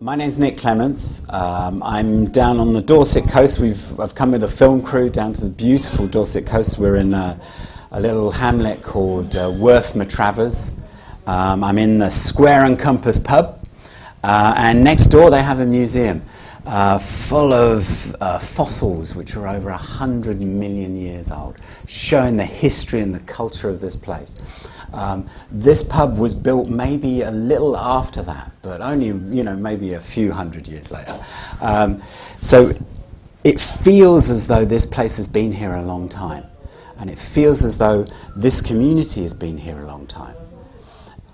My name's Nick Clements. I'm down on the Dorset coast. I've come with a film crew down to the beautiful Dorset coast. We're in a little hamlet called Worth Matravers. I'm in the Square and Compass pub, and next door they have a museum full of fossils which are over 100 million years old, showing the history and the culture of this place. This pub was built maybe a little after that, but only, maybe a few hundred years later. So it feels as though this place has been here a long time, and it feels as though this community has been here a long time.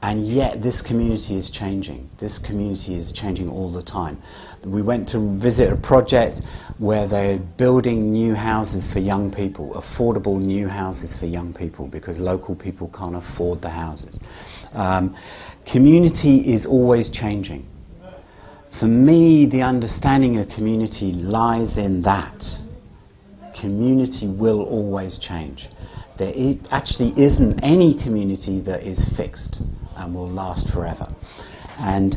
And yet this community is changing. This community is changing all the time. We went to visit a project where they're building new houses for young people, affordable new houses for young people, because local people can't afford the houses. Community is always changing. For me, the understanding of community lies in that. Community will always change. There actually isn't any community that is fixed and will last forever. And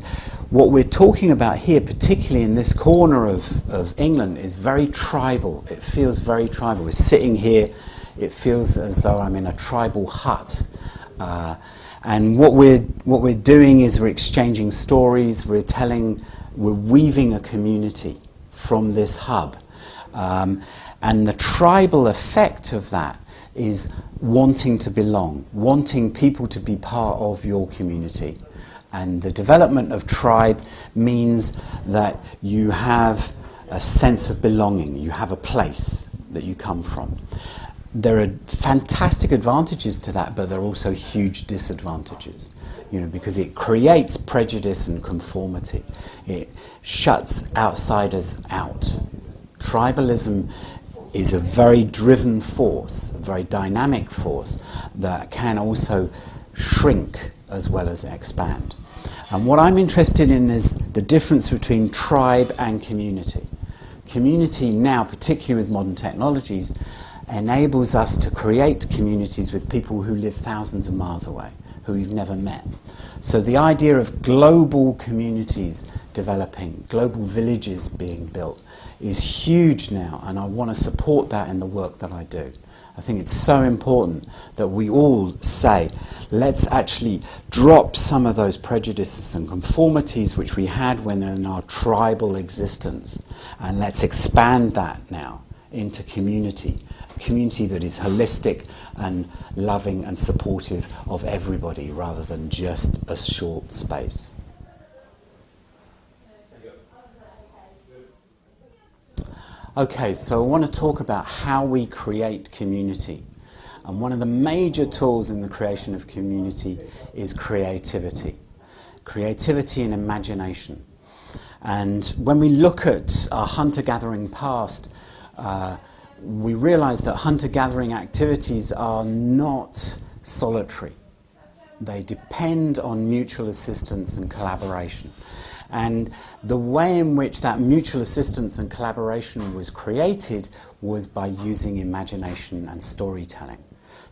what we're talking about here, particularly in this corner of England, is very tribal. It feels very tribal. We're sitting here, it feels as though I'm in a tribal hut. And what we're doing is we're exchanging stories, we're weaving a community from this hub. And the tribal effect of that is wanting to belong, wanting people to be part of your community. And the development of tribe means that you have a sense of belonging, you have a place that you come from. There are fantastic advantages to that, but there are also huge disadvantages, because it creates prejudice and conformity. It shuts outsiders out. Tribalism is a very driven force, a very dynamic force that can also shrink as well as expand. And what I'm interested in is the difference between tribe and community. Community now, particularly with modern technologies, enables us to create communities with people who live thousands of miles away, who we've never met. So the idea of global communities developing, global villages being built, is huge now, and I want to support that in the work that I do. I think it's so important that we all say, let's actually drop some of those prejudices and conformities which we had when in our tribal existence, and let's expand that now into community. A community that is holistic and loving and supportive of everybody rather than just a short space. Okay, so I want to talk about how we create community. And one of the major tools in the creation of community is creativity. Creativity and imagination. And when we look at our hunter-gathering past, we realize that hunter-gathering activities are not solitary. They depend on mutual assistance and collaboration. And the way in which that mutual assistance and collaboration was created was by using imagination and storytelling.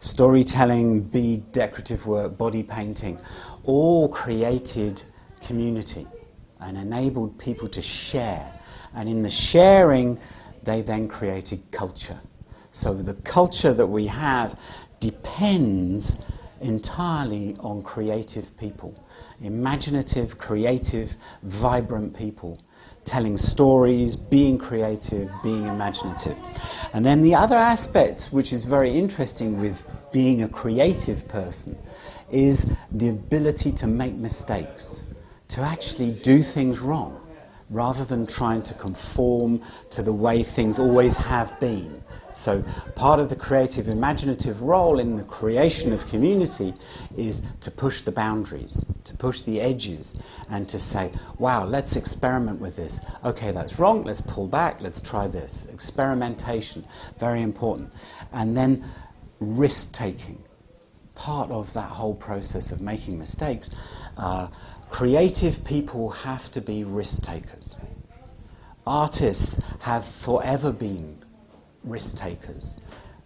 Storytelling, bead, decorative work, body painting, all created community and enabled people to share. And in the sharing, they then created culture. So the culture that we have depends entirely on creative people. Imaginative, creative, vibrant people telling stories, being creative, being imaginative. And then the other aspect, which is very interesting with being a creative person, is the ability to make mistakes, to actually do things wrong, rather than trying to conform to the way things always have been. So part of the creative, imaginative role in the creation of community is to push the boundaries, to push the edges, and to say, wow, let's experiment with this. Okay, that's wrong, let's pull back, let's try this. Experimentation, very important. And then risk-taking. Part of that whole process of making mistakes, creative people have to be risk-takers. Artists have forever been risk-takers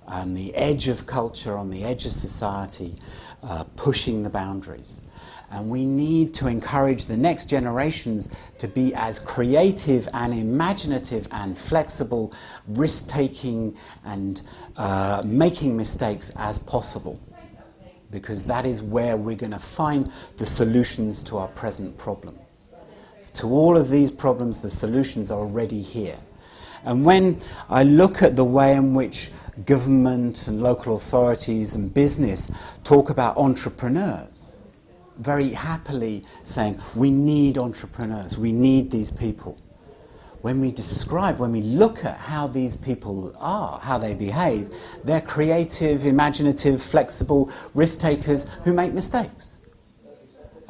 on the edge of culture, on the edge of society, pushing the boundaries. And we need to encourage the next generations to be as creative and imaginative and flexible, risk-taking and making mistakes as possible. Because that is where we're going to find the solutions to our present problem. To all of these problems, the solutions are already here. And when I look at the way in which government and local authorities and business talk about entrepreneurs, very happily saying, we need entrepreneurs, we need these people. When we look at how these people are, how they behave, they're creative, imaginative, flexible, risk-takers who make mistakes.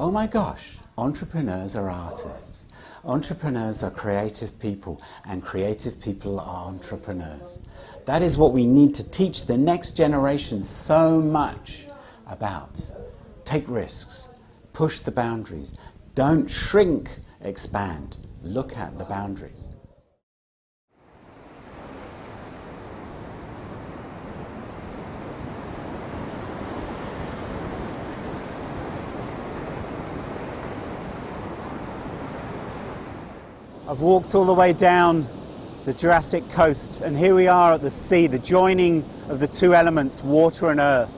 Oh my gosh, entrepreneurs are artists. Entrepreneurs are creative people, and creative people are entrepreneurs. That is what we need to teach the next generation so much about. Take risks, push the boundaries, don't shrink, expand. Look at the boundaries. I've walked all the way down the Jurassic coast, and here we are at the sea, the joining of the two elements, water and earth,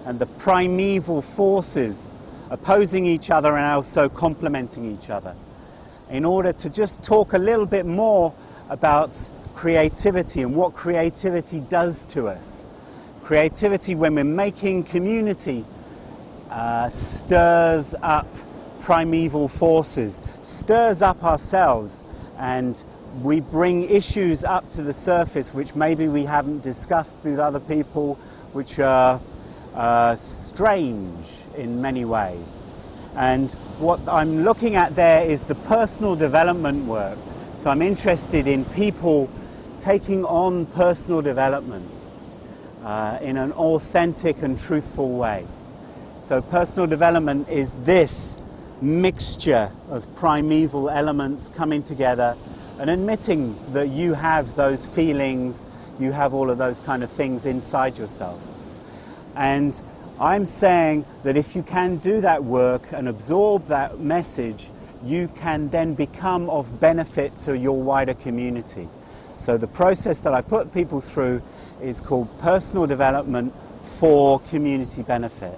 and the primeval forces opposing each other and also complementing each other. In order to just talk a little bit more about creativity and what creativity does to us. Creativity, when we're making community, stirs up primeval forces, stirs up ourselves, and we bring issues up to the surface which maybe we haven't discussed with other people, which are strange in many ways. And what I'm looking at there is the personal development work. So I'm interested in people taking on personal development in an authentic and truthful way. So personal development is this mixture of primeval elements coming together and admitting that you have those feelings, you have all of those kind of things inside yourself. And I'm saying that if you can do that work and absorb that message, you can then become of benefit to your wider community. So the process that I put people through is called personal development for community benefit.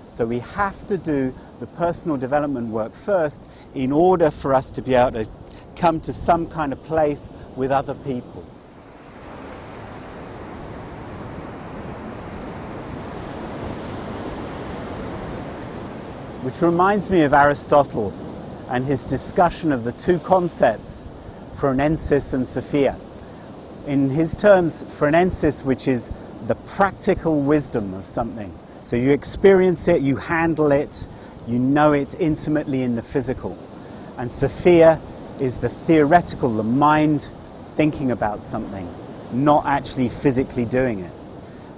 So we have to do the personal development work first in order for us to be able to come to some kind of place with other people. Which reminds me of Aristotle and his discussion of the two concepts, phronensis and sophia. In his terms, phronensis, which is the practical wisdom of something. So you experience it, you handle it, you know it intimately in the physical. And sophia is the theoretical, the mind thinking about something, not actually physically doing it.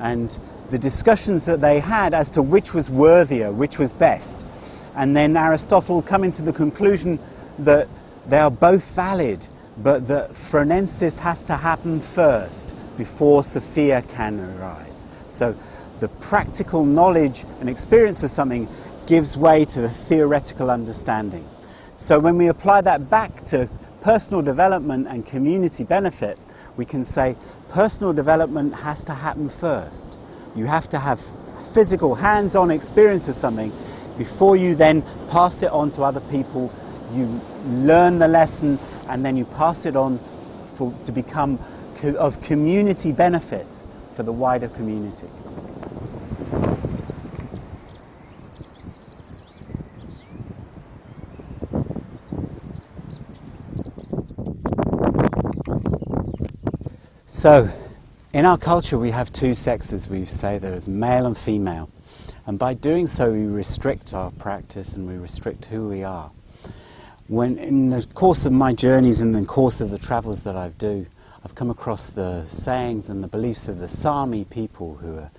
And the discussions that they had as to which was worthier, which was best. And then Aristotle coming to the conclusion that they are both valid, but that phronensis has to happen first before sophia can arise. So the practical knowledge and experience of something gives way to the theoretical understanding. So when we apply that back to personal development and community benefit, we can say personal development has to happen first. You have to have physical, hands-on experience of something before you then pass it on to other people. You learn the lesson and then you pass it on to become of community benefit for the wider community. So, in our culture we have two sexes. We say there is male and female. And by doing so we restrict our practice and we restrict who we are. When in the course of my journeys and the course of the travels that I do, I've come across the sayings and the beliefs of the Sami people, who are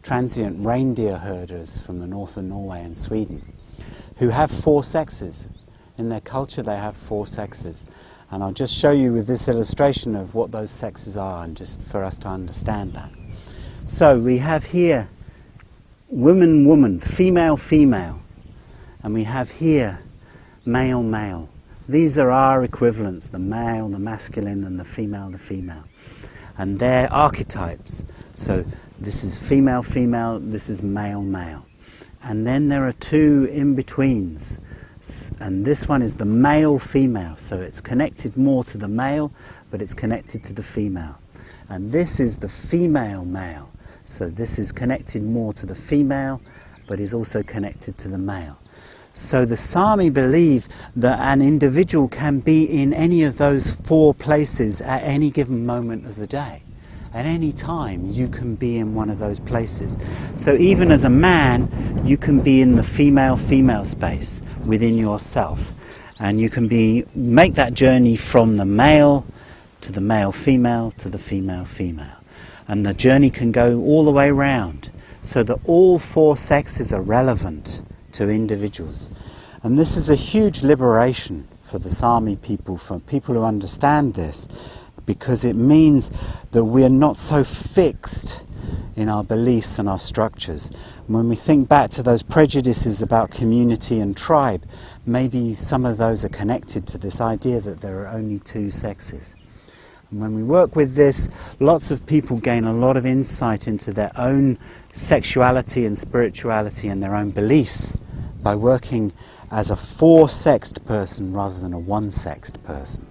transient reindeer herders from the north of Norway and Sweden, who have four sexes. In their culture they have four sexes. And I'll just show you with this illustration of what those sexes are, and just for us to understand that. So we have here woman, woman, female, female. And we have here male, male. These are our equivalents, the male, the masculine, and the female, the female. And they're archetypes. So this is female, female, this is male, male. And then there are two in-betweens. And this one is the male, female. So it's connected more to the male, but it's connected to the female. And this is the female, male. So this is connected more to the female, but is also connected to the male. So the Sami believe that an individual can be in any of those four places at any given moment of the day. At any time you can be in one of those places. So even as a man, you can be in the female-female space within yourself. And you can make that journey from the male to the male-female to the female-female. And the journey can go all the way around, so that all four sexes are relevant to individuals. And this is a huge liberation for the Sami people, for people who understand this, because it means that we are not so fixed in our beliefs and our structures. When we think back to those prejudices about community and tribe, maybe some of those are connected to this idea that there are only two sexes. And when we work with this, lots of people gain a lot of insight into their own sexuality and spirituality and their own beliefs by working as a four-sexed person rather than a one-sexed person.